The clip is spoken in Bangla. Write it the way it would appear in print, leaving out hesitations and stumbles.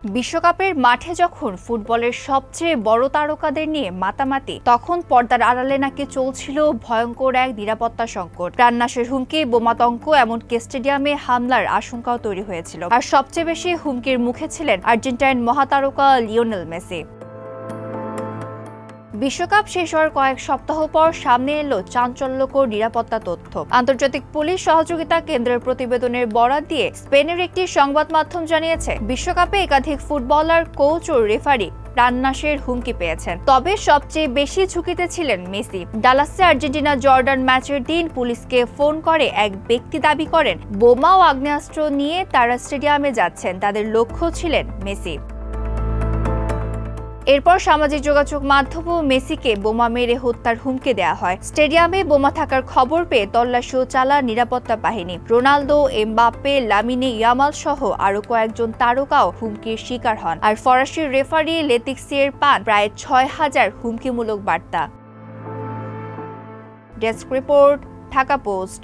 বিশ্বকাপের মাঠে যখন ফুটবলের সবচেয়ে বড় তারকাদের নিয়ে মাতামাতি, তখন পর্দার আড়ালে নাকি চলছিল ভয়ঙ্কর এক নিরাপত্তা সংকট। প্রাণনাশের হুমকি, বোমাতঙ্ক, এমনকি স্টেডিয়ামে হামলার আশঙ্কাও তৈরি হয়েছিল। আর সবচেয়ে বেশি হুমকির মুখে ছিলেন আর্জেন্টাইন মহাতারকা লিওনেল মেসি। বিশ্বকাপ শেষ হওয়ার কয়েক সপ্তাহ পর সামনে এলো চাঞ্চল্যকর নিরাপত্তা তথ্য। আন্তর্জাতিক পুলিশ সহযোগিতা কেন্দ্রের প্রতিবেদনের বরাত দিয়ে স্পেনের একটি সংবাদ মাধ্যম জানিয়েছে, বিশ্বকাপে একাধিক ফুটবলার, কোচ ও রেফারি প্রাণনাশের হুমকি পেয়েছেন। তবে সবচেয়ে বেশি ঝুঁকিতে ছিলেন মেসি। ডালাসে আর্জেন্টিনা জর্ডান ম্যাচের দিন পুলিশকে ফোন করে এক ব্যক্তি দাবি করেন, বোমা ও আগ্নেয়াস্ত্র নিয়ে তারা স্টেডিয়ামে যাচ্ছেন। তাদের লক্ষ্য ছিলেন মেসি। এরপর সামাজিক যোগাযোগ মাধ্যমে মেসিকে বোমা মেরে হত্যার হুমকি দেওয়া হয়। স্টেডিয়ামে বোমা থাকার খবর পেয়ে তল্লাশিও চালায় নিরাপত্তা বাহিনী। রোনালদো, এমবাপ্পে, লামিনে ইয়ামাল সহ আরো কয়েকজন তারকাও হুমকির শিকার হন। আর ফরাসি রেফারি লেতিক্সিয়ের পান প্রায় ৬,০০০ হুমকিমূলক বার্তা। Desk report, Dhaka post.